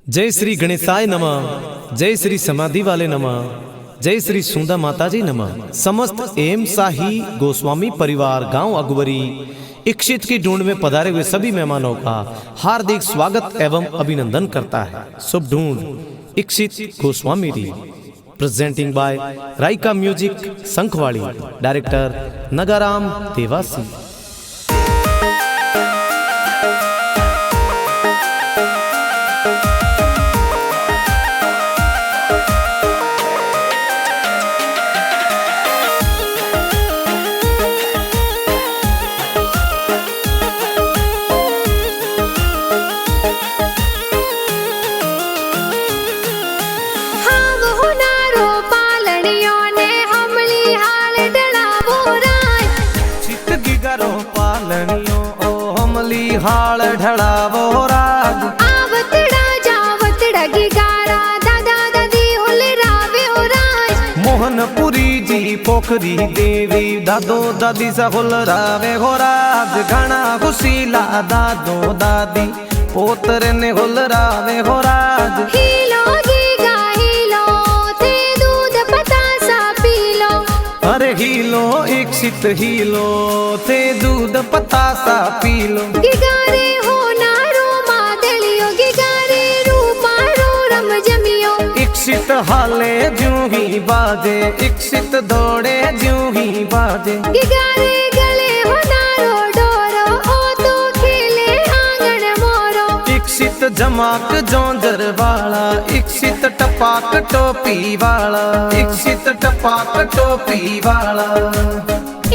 जय श्री गणेशाय नमः, जय श्री समाधि वाले नमः, जय श्री सुंदा माता जी नमः। समस्त एम शाही गोस्वामी परिवार गांव अकबरी इक्षित की ढूंढ में पधारे हुए सभी मेहमानों का हार्दिक स्वागत एवं अभिनंदन करता है। शुभ ढूंढ Ikshit Goswami representing by Raika music Sankhwadi, director Nagaram Dewasi. हाल ढड़ावो राज आवतड़ा जावतड़ा गिगारा दादा दादी होले रावे हो राज। मोहनपुरी जी पोखरी देवी दादो दादी सा होल रावे हो राज। घना खुशीला दादो दादी पोतरे ने होल रावे हो राज। हीलो गीगा हीलो ते दूध पतासा पीलो। अरे हीलो इक्षित हीलो ते दूध पतासा पीलो। गिगारे हो नारो मादलियो गिगारे रूपारो रम जमियो। इक्षित हाले ज्यों ही बाजे इक्षित दौड़े ज्यों ही बाजे। गिगारे गले हो नारो डोरो ओ तो खेले आंगन मोरो। इक्षित जमाक जोंजर वाला इक्षित टपाक टोपी वाला इक्षित टपाक टोपी वाला।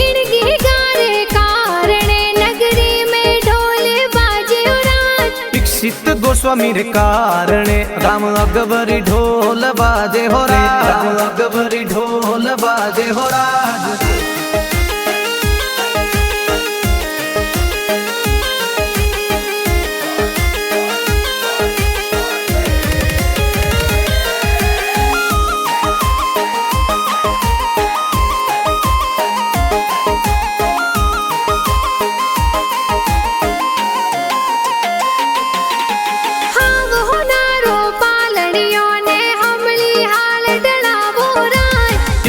इन गिगारे कारणे नगरी में ढोले बाजे राज। इक्षित गोस्वामी रे कारणे राम अकबरी ढोल बाजे हो राज। राम अकबरी ढोल बाजे हो राज।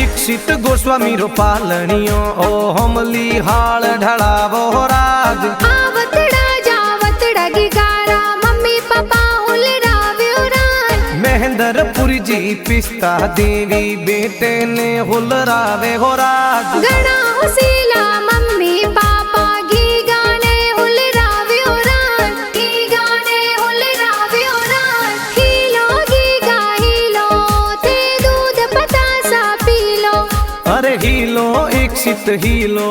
इक्षित गोस्वामी रो पालनियो ओ हमली हाल ढड़ावो राज। आवतड़ा जावतड़ा गिगारा मम्मी पापा होले रावे हो राज। महेंद्रपुरी जी पिस्ता देवी बेटे ने होल रावे हो राज। घना हुसीला मम्मी पापा गीगाने होले रावे हो राज। गीगाने होले रावे हो राज। हीलो गीगा हीलो ते दूध पतासा पीलो। अरे हीलो इक्षित हीलो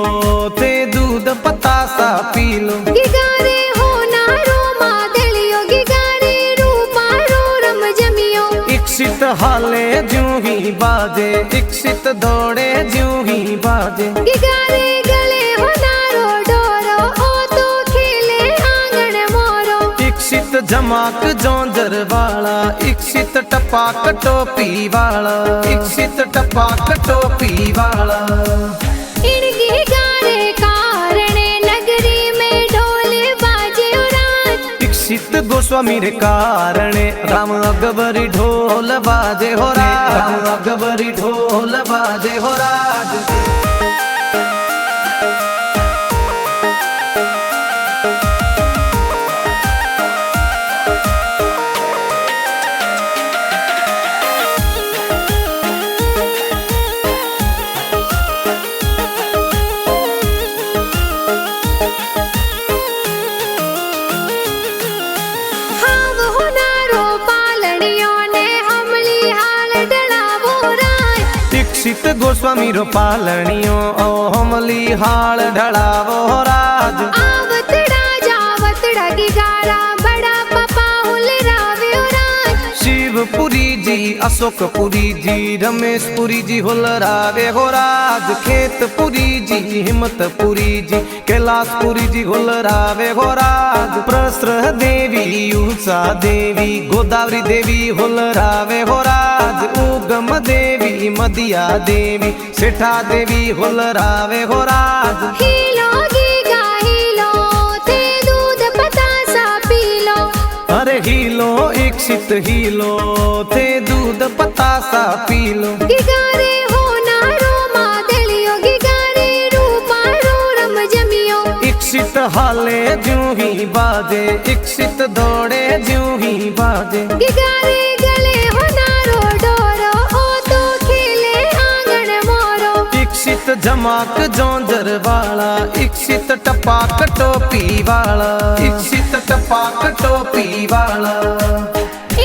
ते दूध पतासा पीलो। गिगारे हो नारो मादलियो गिगारे रूपारो रम जमियो। इक्षित हाले ज्यों ही बाजे इक्षित दौड़े ज्यों ही बाजे। गिगारे गले हो नारो डोरो ओ तो खेले आंगन मोरो। इक्षित जमाक जोंजर वाला इक्षित टपाक टोपी वाला इक्षित टपाक टोपी वाला। इन गिगारे कारणे नगरी में ढोले बाजे राज। इक्षित गोस्वामी रे कारणे राम अकबरी ढोल बाजे हो राज। राम अकबरी ढोल बाजे हो राज। इक्षित गोस्वामी रो पालनियो ओ हमली हाल ढड़ावो राज। आवतड़ा जावतड़ा गिगारा बड़ा पापा होले रावे हो राज। शिवपुरी जी अशोकपुरी जी रमेशपुरी जी होल रावे हो राज। खेतपुरी जी हिम्मतपुरी जी कैलाशपुरी जी होल रावे हो राज। प्रस्र देवी यूसा देवी गोदावरी देवी होल रावे हो राज। उगम देवी मदिया देवी सेठा देवी होल रावे हो राज। हीलो गीगा हीलो ते दूध पतासा पीलो। अरे हीलो इक्षित हीलो थे दूध पतासा पीलो गिगारे होनारो मादलियो गिगारे रूपारो रम जमियो इक्षित हाले ज्यों ही बाजे इक्षित दौड़े ज्यों ही बाजे गिगारे गले होनारो डोरो ओ तो खेले आंगन मोरो इक्षित जमाक जोंजर वाला इक्षित टपाक टोपी वाला इक्षित टपाक टोपी वाला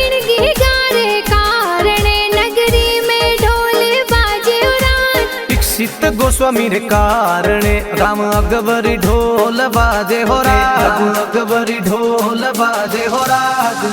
इन गिगारे कारणे नगरी में ढोल बाजे उड़ान इक्षित गोस्वामी रे कारणे राम अकबरी ढोल बाजे हो राज राम अकबरी ढोल बाजे हो राज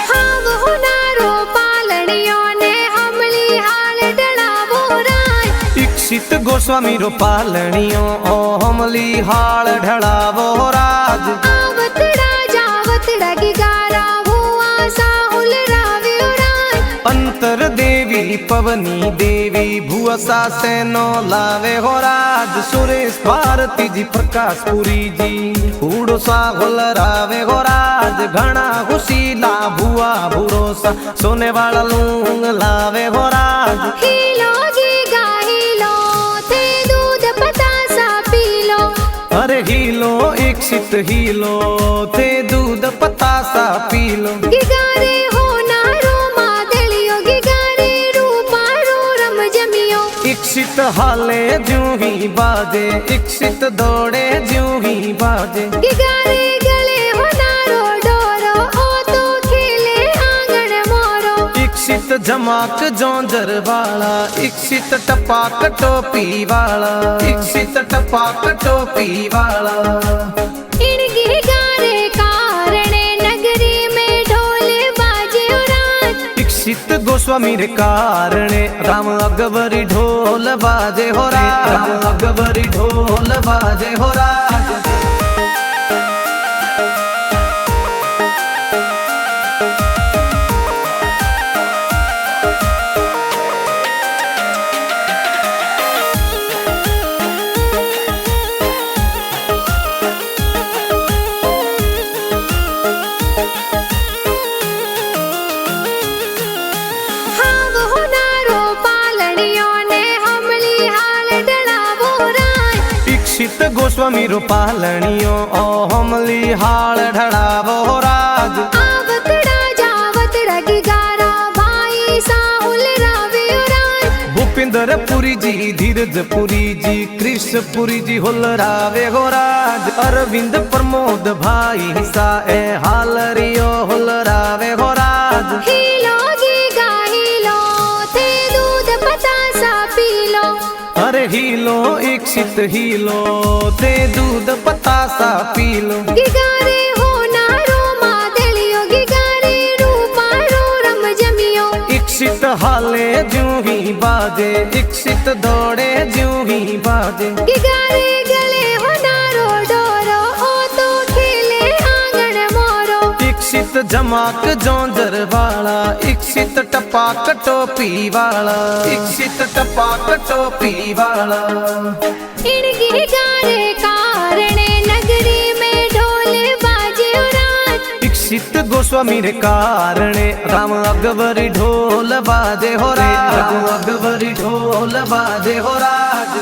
हाव होनारो पालड़ियों ने हमली हाल डलावो राय इक्षित गोस्वामी रो पालणियो ओ हमली हाल ढड़ावो राज आवतड़ा जावतड़ा गिगारा हुआ साहुल रावे उड़ान अंतर देवी पवनी देवी भुअसा सेनो लावे हो राज सुरेश भारती जी प्रकाश पुरी जी उड़ो सा रावे हो राज घना खुशीला भुआ भूरोसा सोने वाला लूंग लावे हो राज हीलो गीगा हीलो थे दूध पतासा पीलो अरे हीलो इक्षित हीलो थे दूध पतासा पीलो गिगारे होनारो मादलियो गिगारे रूपारो रम जमियो इक्षित हाले ज्यों ही बाजे इक्षित दौड़े ज्यों ही बाजे गिगारे गले होनारो डोरो ओ तो खेले आंगन मोरो इक्षित जमाक जोंजर वाला इक्षित टपाक टोपी वाला इक्षित टपाक टोपी वाला इन गिगारे कारणे नगरी में ढोल बाजे उड़ान इक्षित गोस्वामी रे कारणे राम अकबरी ढोल बाजे हो राज राम अकबरी ढोल बाजे हो राज हाव होनारो पालड़ियों ने हमली हाल डलावो राय इक्षित गोस्वामी रो पालणियो ओ हमली हाल ढड़ावो राज आवतड़ा जावतड़ा गिगारा भाई साहुल रावे उड़ान भूपिंदर पुरी जी धीरज पुरी जी कृष्ण पुरी जी होलरावे हो राज अरविंद प्रमोद भाई सा ए हाल रियो होलरावे हो राज हीलो गीगा हीलो थे दूध पतासा पीलो अरे हीलो इक्षित हीलो ते दूध पतासा पीलो गिगारे होनारो मादलियो गिगारे रूपारो रम जमियो इक्षित हाले ज्यों ही बाजे इक्षित दौड़े ज्यों ही बाजे गिगारे गले होनारो डोरो ओ तो खेले आंगन मोरो इक्षित जमाक जोंजर वाला इक्षित टपाक टोपी वाला इक्षित टपाक टोपी वाला इन गिगारे कारणे नगरी में ढोल बाजे उड़ान इक्षित गोस्वामी रे कारणे राम अकबरी ढोल बाजे हो राज राम अकबरी ढोल बाजे हो राज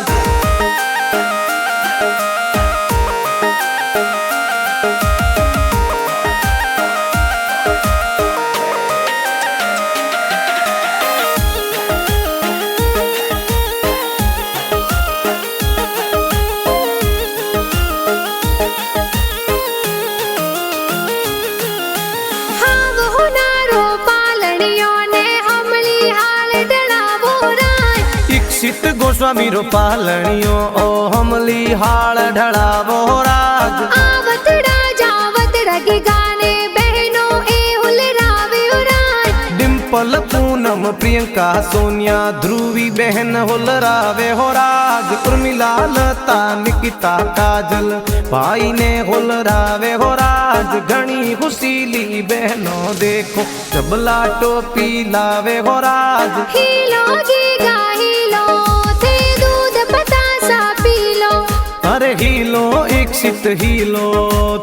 हाव होनारो पालड़ियों ने हमली हाल डलावो राय इक्षित गोस्वामी रो पालणियो ओ हमली हाल ढड़ावो राज आवतड़ा जावतड़ा गिगाने बहनों ए हुल रावे उड़ान डिम्पल पूनम प्रिय प्रियंका सोनिया ध्रुवी बहन होलरावे हो राज। उर्मिला लता निकिता काजल भाई ने होलरावे हो राज। घनी खुशीली बहनों देखो चबला टोपी लावे हो राज। हीलो गीगा हीलो थे दूध बतासा पी लो। अरे हीलो इक्षित हीलो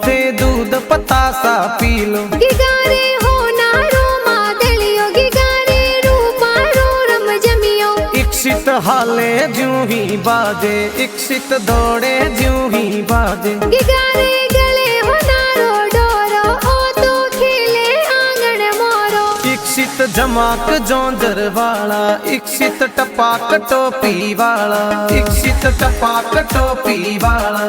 थे दूध पतासा पी लो। गिगारे हो नारो मादलियो गिगारे रूपा रो रम जमियो। इक्षित हाले ज्यों ही बाजे इक्षित दौड़े ज्यों ही बाजे। गिगारे गले हो नारो डोरो ओ तो खेले आंगन मोरो। इक्षित जमाक जोंजर वाला इक्षित टपाक टोपी वाला। इक्षित टपाक टोपी वाला।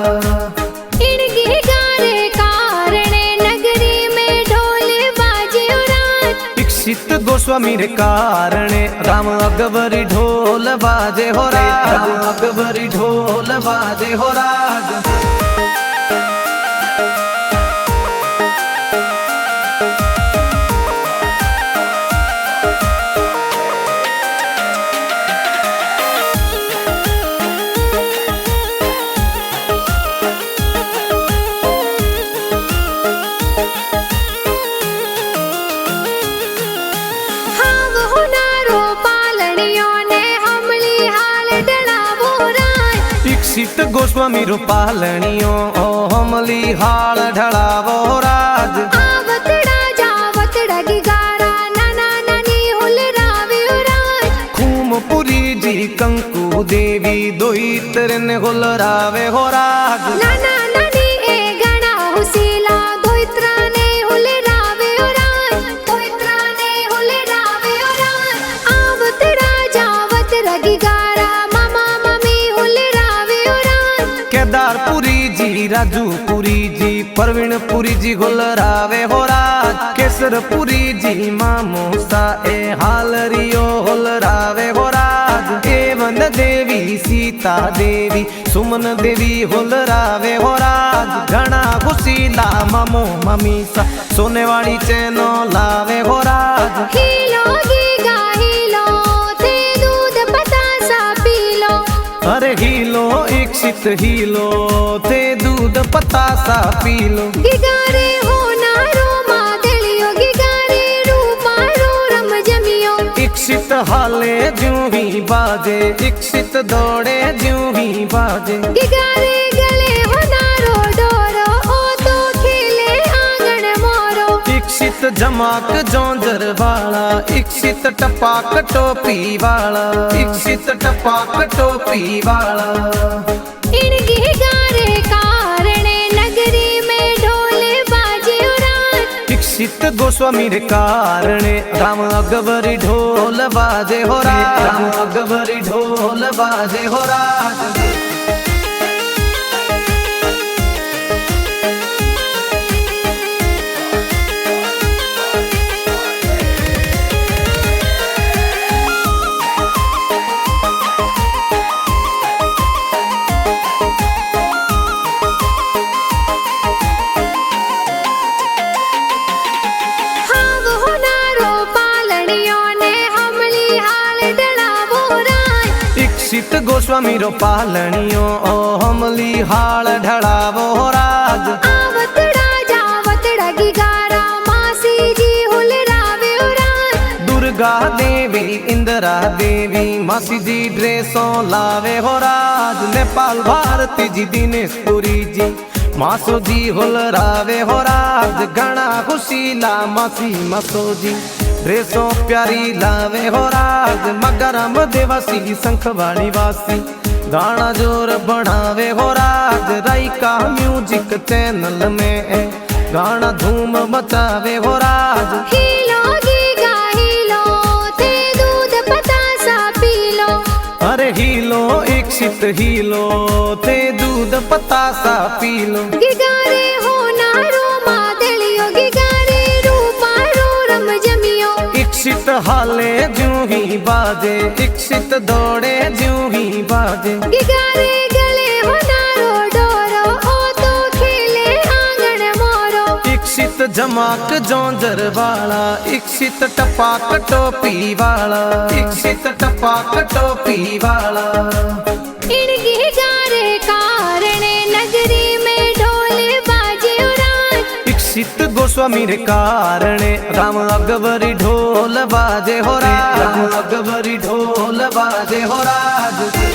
इन गिगारे कारणे नगरी में ढोल बाजे उरात। इक्षित गोस्वामी रे कारणे राम अकबरी ढोल बाजे हो राज। राम अकबरी ढोल बाजे हो राज। हाव हो नारो पालनियो ने हमली हाल डलावो रात। इक्षित गोस्वामी रो पालनियो ओ हमली हाल ढळावो राज। आवतड़ा जावतड़ा गिगारा नाना नानी हुलरावे उरात। खूमपुरी जी कंकु देवी दोई तरन होलरावे हो राज। नाना नानी ए गणा हुसीला दोइत्रा ने हुलरावे उरात। दोइत्रा ने हुलरावे उरात। आवतड़ा जावतड़ा गिगारा मामा मम्मी हुलरावे उरात। केदारपुरी जी राजूपुरी जी परवीनपुरी जी होलरावे हो राज। केसरपुरी जी मामोसा ए हालरियो होलरावे हो राज। एवन देवी सीता देवी सुमन देवी होलरावे हो राज। घना खुशीला मामो ममीसा सोने वाली चैनो लावे हो राज। हीलो गीगा हीलो थे दूध बतासा पी लो। अरे हीलो इक्षित हीलो थे दूध पतासा पी लो। गिगारे हो नारो मादलियो गिगारे रूपा रो रम जमियो। इक्षित हाले ज्यों ही बाजे इक्षित दौड़े ज्यों ही बाजे। गिगारे गले हो नारो डोरो ओ तो खेले आंगन मोरो। इक्षित जमाक जोंजर वाला इक्षित टपाक टोपी वाला। इक्षित टपाक टोपी वाला। इन गिगारे कारणे नगरी में ढोल बाजे उरात। इक्षित गोस्वामी रे कारणे राम अकबरी ढोल बाजे हो राज। राम अकबरी ढोल बाजे हो राज। हाव हो नारो पालनियो ने हमली हाल डलावो रात। इक्षित गोस्वामी रो पालनियो ओ हमली हाल ढळावो राज। आवतड़ा जावतड़ा गिगारा मासी जी हुलरावे उरात। दुर्गा देवी इंदिरा देवी मासी जी ड्रेसों लावे हो राज। नेपाल भारती जी दिनेशपुरी जी मासो जी होलरावे हो राज। घना खुशीला मासी मासो जी ड्रेसों प्यारी लावे हो राज। मगरम देवासी शंखवाणी वासी गाना जोर बढ़ावे हो राज। राइका म्यूजिक चैनल में गाना धूम मचावे हो राज। हीलो गीगा हीलो थे दूध बतासा पी लो। अरे हीलो इक्षित हीलो थे दूध पतासा पी लो। गिगारे हो नारो मादलियो गिगारे रूपा रो रम जमियो। इक्षित हाले ज्यों ही बाजे इक्षित दौड़े ज्यों ही बाजे। गिगारे गले हो नारो डोरो ओ तो खेले आंगन मोरो। इक्षित जमाक जोंजर वाला, इक्षित टपाक टोपी वाला, इक्षित टपाक टोपी वाला। इनकी गारे कारणे नगरी में ढोल बाजे उरान। इक्षित गोस्वामी रे कारणे राम अकबरी ढोल बाजे हो राज, राम अकबरी ढोल बाजे हो राज।